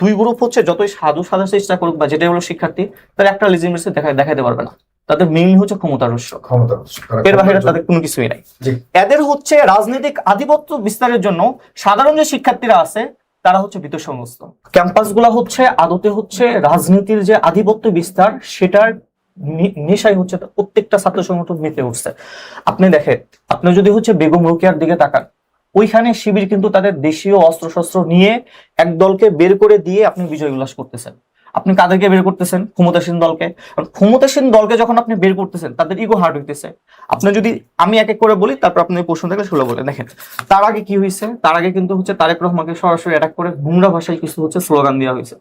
দুই গ্রুপ হচ্ছে যতই সাধু সাজার চেষ্টা করুক বা যেটা হলো শিক্ষার্থী, তার একটা লেজিমেসি দেখাতে পারবে না। তাদের মেইন হচ্ছে ক্ষমতার উৎস, এর বাইরে তাদের কোনো কিছুই নাই। এদের হচ্ছে রাজনৈতিক আধিপত্য বিস্তারের জন্য সাধারণ যে শিক্ষার্থীরা আছে তারা হচ্ছে ভীতসন্ত্রস্ত। ক্যাম্পাসগুলো হচ্ছে আদতে হচ্ছে রাজনীতির যে আধিপত্য বিস্তার সেটার নেশায় হচ্ছে প্রত্যেকটা ছাত্র সংগঠন মেতে উঠছে। আপনি দেখেন, আপনি যদি হচ্ছে বেগম রোকেয়ার দিকে তাকান, ওইখানে শিবির কিন্তু তাদের দেশীয় অস্ত্রশস্ত্র নিয়ে এক দলকে বের করে দিয়ে আপনি বিজয় উল্লাস করতেছেন। আপনি কাদেরকে বের করতেছেন? ক্ষমতাসীন দলকে। ক্ষমতাসীন দলকে যখন আপনি বের করতেছেন তাদের ইগো হার্ট হইতেছে। আপনি যদি আমি এক এক করে বলি, তারপর আপনি প্রশ্ন থাকলে সেগুলো বলে দেখেন। তার আগে কি হয়েছে? তার আগে কিন্তু হচ্ছে তারেক রহমানকে সরাসরি অ্যাটাক করে গুমরা ভাষায় কিছু হচ্ছে স্লোগান দেওয়া হয়েছে।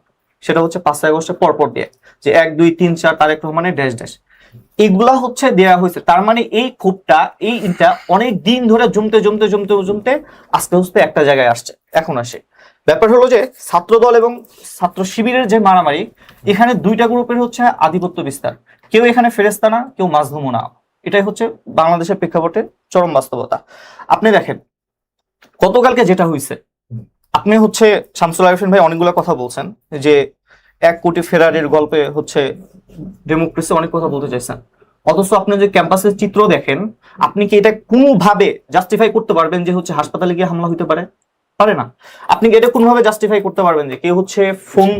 সেটা হচ্ছে 5 আগস্টে পরপর দিয়ে, যে 1 2 3 4 তারেক রহমানের ড্যাশ ড্যাশ, এগুলা হচ্ছে দেয়া হয়েছে। তার মানে এই ক্ষোভটা, এইটা অনেক দিন ধরে জমতে জমতে জমতে জমতে আস্তে আস্তে একটা জায়গায় আসছে, এখন আসে। ব্যাপার হলো যে ছাত্র দল এবং ছাত্র শিবিরের যে মারামারি, এখানে দুইটা গ্রুপের হচ্ছে আধিপত্য বিস্তার। কেউ এখানে ফেরেস্তা না, কেউ মাজলুমও না। এটাই হচ্ছে বাংলাদেশের প্রেক্ষাপটে চরম বাস্তবতা। আপনি দেখেন গতকালকে যেটা হয়েছে, আপনি হচ্ছে শামসুল আরিফিন ভাই অনেকগুলো কথা বলছেন যে 1 কোটি ফেরারির গল্পে হচ্ছে ডেমোক্রেসি অনেক কথা বলতে চাইছেন, অথচ আপনি যে ক্যাম্পাসের চিত্র দেখেন, আপনি কি এটা কোনোভাবে জাস্টিফাই করতে পারবেন যে হচ্ছে হাসপাতালে গিয়ে হামলা হতে পারে? পারে না। আপনি কি এটা কোনোভাবে জাস্টিফাই করতে পারবেন যে কেউ হচ্ছে ফোন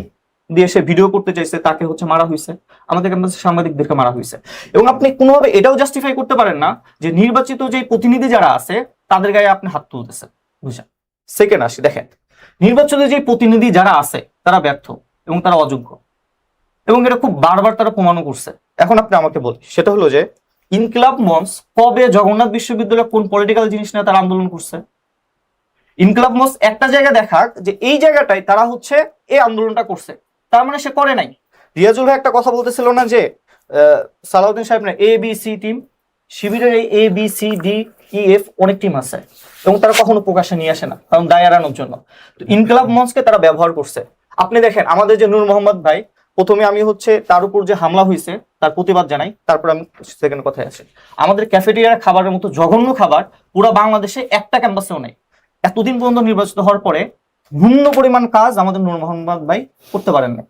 দিয়ে সে ভিডিও করতে চাইছে, তাকে হচ্ছে মারা হয়েছে, আমাদের ক্যাম্পাসের সাংবাদিকদেরকে মারা হয়েছে? এবং আপনি কোনোভাবে এটাও জাস্টিফাই করতে পারেন না যে নির্বাচিত যে প্রতিনিধি যারা আছে তাদের গায়ে আপনি হাত তুলতেছেন। বুঝছেন? সেকেন্ড আসি, দেখেন নির্বাচনে যে প্রতিনিধি যারা আছে তারা ব্যর্থ এবং তারা অযোগ্য, এবং এটা খুব বারবার তারা প্রমাণও করছে। এখন আপনি আমাকে বলি, সেটা হলো যে ইনকিলাব মঞ্চ কবে জগন্নাথ বিশ্ববিদ্যালয়ে কোন পলিটিক্যাল জিনিস নিয়ে তারা আন্দোলন করছে? ইনকিলাব মঞ্চ একটা জায়গা দেখাক যে এই জায়গাটাই তারা হচ্ছে এই আন্দোলনটা করছে, তার মানে সে করে নাই। রিয়াজুল ভাই একটা কথা বলতেছিল না যে সালাউদ্দিন সাহেব না এ বি সি টিম, শিবিরের এই A B C D E F অনেক টিম আছে এবং তারা কখনো প্রকাশে নিয়ে আসে না, কারণ দায় এড়ানোর জন্য। তো ইনকিলাব মঞ্চকে তারা ব্যবহার করছে। আপনি দেখেন আমাদের যে নূর মোহাম্মদ ভাই, প্রথমে আমি হচ্ছে তার উপর যে হামলা হয়েছে তার প্রতিবাদ জানাই, তারপর আমি সেকেন্ড কথায় আসি। আমাদের ক্যাফেটেরিয়ার খাবারের মতো জঘন্য খাবার পুরো বাংলাদেশে একটা ক্যাম্পাসেও নেই। এতদিন পর্যন্ত নির্বাচিত হওয়ার পরে ভিন্ন পরিমাণ কাজ আমাদের নূর মোহাম্মদ ভাই করতে পারেন না।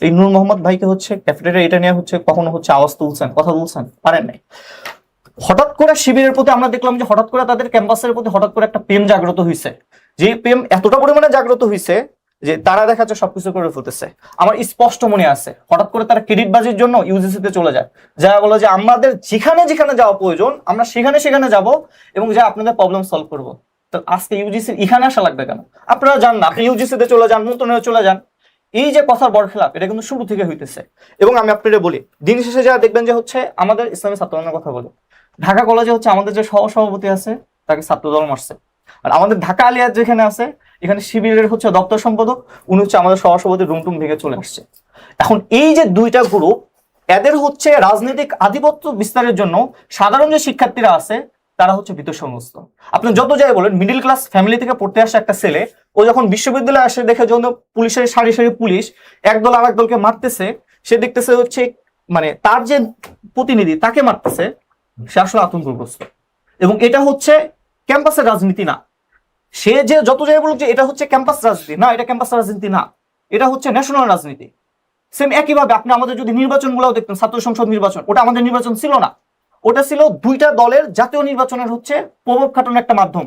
এই নূর মোহাম্মদ ভাইকে হচ্ছে ক্যাফেটেরিয়া এটা নিয়ে হচ্ছে কখনো হচ্ছে আওয়াজ তুলছেন, কথা বলছেন, পারেন নাই। হঠাৎ করে শিবিরের প্রতি আমরা দেখলাম যে হঠাৎ করে তাদের ক্যাম্পাসের প্রতি হঠাৎ করে একটা প্রেম জাগ্রত হয়েছে, যে প্রেম এতটা পরিমাণে জাগ্রত হয়েছে যে তারা দেখা যাচ্ছে সবকিছু করে ফেলতেছে। আমার স্পষ্ট মনে আছে হঠাৎ করে তারা ক্রেডিট বাজির জন্য ইউজিসিতে চলে যায়, যা বলে যে আমাদের যেখানে যেখানে যাওয়া প্রয়োজন আমরা সেখানে সেখানে যাব এবং যা আপনাদের প্রবলেম সলভ করব। তো আজকে ইউজিসির এখানে আসা লাগবে কেন? আপনারা যান না, আপনি ইউজিসিতে চলে যান, মন্ত্রণালয়ে চলে যান। এই যে কথার বরখেলাপ, এটা কিন্তু শুরু থেকে হইতেছে। এবং আমি আপনাদের বলি, দিন শেষে যা দেখবেন যে হচ্ছে আমাদের ইসলামী ছাত্রদলের কথা বলি, ঢাকা কলেজে হচ্ছে আমাদের যে সহসভাপতি আছে তাকে ছাত্রদল মারছে। আর আমাদের ঢাকা আলিয়ার যেখানে আছে, এখানে শিবিরের হচ্ছে দপ্তর সম্পাদক, উনি হচ্ছে আমাদের সহসভাপতির রুমটুম ভেঙে চলে আসছে। এখন এই যে দুইটা গ্রুপ, এদের হচ্ছে রাজনৈতিক আধিপত্য বিস্তারের জন্য সাধারণ যে শিক্ষার্থীরা আছে তারা হচ্ছে ভীতসন্ত্রস্ত। আপনি যত যাই বলেন, মিডিল ক্লাস ফ্যামিলি থেকে পড়তে আসা একটা ছেলে, ও যখন বিশ্ববিদ্যালয়ে আসে দেখে যখন পুলিশের সারি সারি পুলিশ একদল আর এক দলকে মারতেছে, সে দেখতেছে হচ্ছে মানে তার যে প্রতিনিধি তাকে মারতেছে, সে আসলে আতঙ্কগ্রস্ত। এবং এটা হচ্ছে ক্যাম্পাসের রাজনীতি না। সে যে যত যাই বলুক যে এটা হচ্ছে ক্যাম্পাস রাজনীতি, না, এটা ক্যাম্পাস রাজনীতি না, এটা হচ্ছে ন্যাশনাল রাজনীতি। সেম একইভাবে আপনি আমাদের যদি নির্বাচনগুলোও দেখতেন, ছাত্র সংসদ নির্বাচন, ওটা আমাদের নির্বাচন ছিল না, ওটা ছিল দুইটা দলের জাতীয় নির্বাচনের হচ্ছে প্রভাব খাটানোর একটা মাধ্যম।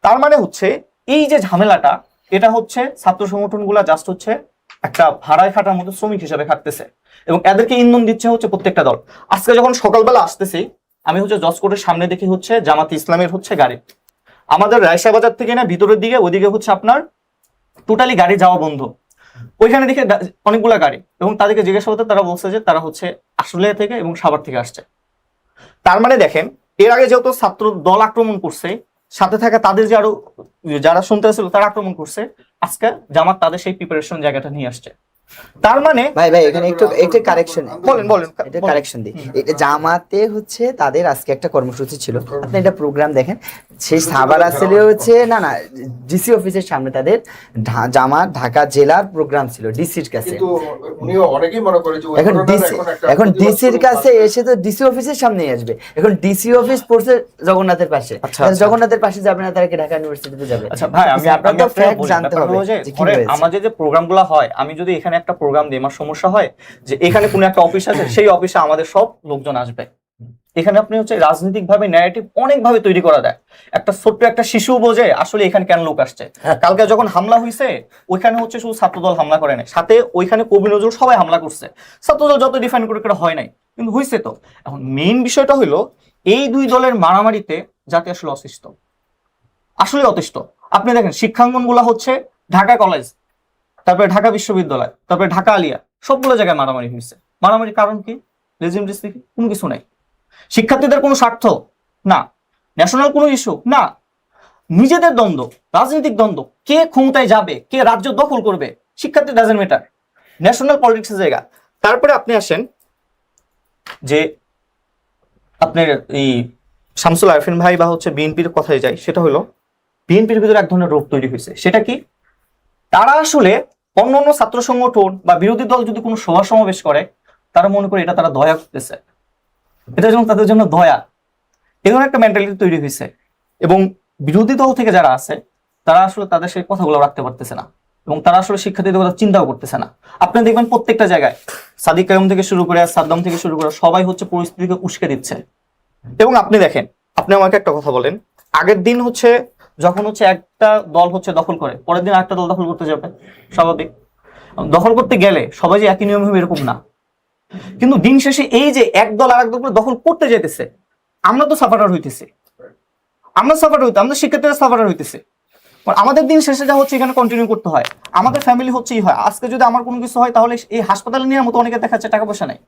তার মানে হচ্ছে এই যে ঝামেলাটা, এটা হচ্ছে ছাত্র সংগঠনগুলা জাস্ট হচ্ছে একটা ভাড়ায় খাটার মতো শ্রমিক হিসেবে খাটতেছে এবং এদেরকে ইন্ধন দিচ্ছে হচ্ছে প্রত্যেকটা দল। আজকে যখন সকালবেলা আসতেছি, আমি হচ্ছে জজকোর্টের সামনে দেখি হচ্ছে জামাত ইসলামের হচ্ছে গাড়ি, আমাদের রায়শা বাজার থেকে না ভিতরের দিকে ওইদিকে হচ্ছে আপনার টোটালি গাড়ি যাওয়া বন্ধ। ওইখানে দেখে অনেকগুলা গাড়ি, এবং তাদেরকে জিজ্ঞাসা করতে তারা বলছে যে তারা হচ্ছে আশুলিয়া থেকে এবং সাভার থেকে আসছে। তার মানে দেখেন, এর আগে যেহেতু ছাত্র দল আক্রমণ করছে, সাথে থাকা তাদের যে আরো যারা শুনতে ছিল তারা আক্রমণ করছে, আজকে জামাত তাদের সেই প্রিপারেশন জায়গাটা নিয়ে আসছে। তার মানে ভাই এখানে একটু কারেকশন বলেন এটা কারেকশন দিই। এটা জামাতে হচ্ছে তাদের আজকে একটা কর্মসূচি ছিল, আপনি এটা প্রোগ্রাম দেখেন, সেই সাভার আসলে হচ্ছে না ডিসি অফিসের সামনে তাদের জামাত ঢাকা জেলার প্রোগ্রাম ছিল ডিসির কাছে। কিন্তু উনিও অনেকেই মনে করে যে এখন ডিসির কাছে এসে তো ডিসি অফিসের সামনেই আসবে। এখন ডিসি অফিস পড়ছে জগন্নাথের পাশে, জগন্নাথের পাশে যাবে না, তারা কি ঢাকা ইউনিভার্সিটিতে যাবে? আচ্ছা ভাই, আমি আপনার তো ফ্যাক্ট জানতে হবে যে কি হয়েছে। আমাদের যে প্রোগ্রামগুলো হয়, আমি যদি এখানে একটা প্রোগ্রাম দিই, আমার সমস্যা হয় যে এখানে কোনো একটা অফিস আছে, সেই অফিসে আমাদের সব লোকজন আসবে। এখানে আপনি হচ্ছে রাজনৈতিক ভাবে ন্যারেটিভ অনেক ভাবে তৈরি করা যায়। একটা ছোট্ট একটা শিশু বোঝে আসলে এখানে কেন লোক আসছে। কালকে যখন হামলা হয়েছে, ওইখানে হচ্ছে শুধু ছাত্রদল হামলা করে নাই, সাথে ওইখানে কবি নজরুল সবাই হামলা করছে। ছাত্রদল যত ডিফাইন করে হয় নাই, কিন্তু হয়েছে তো। এখন মেইন বিষয়টা হলো এই দুই দলের মারামারিতে জাতি আসলে অতিষ্ঠ, আসলে অতিষ্ঠ। আপনি দেখেন শিক্ষাঙ্গন গুলা হচ্ছে ঢাকা কলেজ, তারপরে ঢাকা বিশ্ববিদ্যালয়, তারপরে ঢাকা আলিয়া, সবগুলো জায়গায় মারামারি হয়েছে। মারামারির কারণ কি? লেজিমডিসি কোনো কিছু নাই। শিক্ষার্থীদের কোনো স্বার্থ না, ন্যাশনাল কোনো ইস্যু না, নিজেদের দ্বন্দ্ব, রাজনৈতিক দ্বন্দ্ব, কে ক্ষমতায় যাবে, কে রাজ্য দখল করবে, শিক্ষার্থী ডাজেন্ট ম্যাটার, ন্যাশনাল পলিটিক্সের জায়গা। তারপরে আপনি আসেন যে আপনার এই শামসুল আরফিন ভাই বা হচ্ছে বিএনপির কথায় যায়, সেটা হলো বিএনপির ভিতরে এক ধরনের রোগ তৈরি হয়েছে। সেটা কি? তারা আসলে অন্য অন্য ছাত্র সংগঠন বা বিরোধী দল যদি কোনো সভা সমাবেশ করে, তারা মনে করে এটা তারা দয়া করতেছে, এটা যেমন তাদের জন্য দয়া, এই ধরনের একটা মেন্টালিটি তৈরি হয়েছে। এবং বিরোধী দল থেকে যারা আছে, তারা আসলে তাদের সেই কথাগুলো রাখতে পারতেছে না, এবং তারা আসলে শিক্ষার্থীদের কথা চিন্তাও করতেছে না। আপনি দেখবেন প্রত্যেকটা জায়গায় সাদিক কায়ুম থেকে শুরু করে সাদ্দাম থেকে শুরু করে সবাই হচ্ছে পরিস্থিতিকে উস্কে দিচ্ছে। এবং আপনি দেখেন, আপনি আমাকে একটা কথা বলেন, আগের দিন হচ্ছে যখন হচ্ছে একটা দল হচ্ছে দখল করে, পরের দিন আরেকটা দল দখল করতে যাবে, স্বাভাবিক। দখল করতে গেলে সবাই যে একই নিয়ম হবে এরকম না, কিন্তু দিন শেষে এই যে এক দল আর এক দল দখল করতে যেতেছে, আমরা তো সাফারার হইতেছি, আমাদের শিক্ষার্থীরা সাফারার হইতেছে। আমাদের দিন শেষে যা হচ্ছে এখানে কন্টিনিউ করতে হয়, আমাদের ফ্যামিলি হচ্ছেই হয়। আজকে যদি আমার কোনো কিছু হয়, তাহলে এই হাসপাতালে নেওয়ার মতো অনেকে দেখাচ্ছে টাকা পয়সা নেই।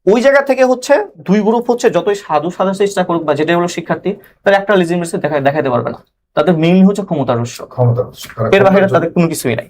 ওই জায়গা থেকে হচ্ছে দুই গ্রুপ হচ্ছে যতই সাধু সাধার চেষ্টা করুক বা যেটা হলো শিক্ষার্থী, তারা একটা লেজিমেসি দেখাতে পারবে না। তাদের মেইনলি হচ্ছে ক্ষমতার উৎস, এর বাইরে তাদের কোনো কিছুই নাই।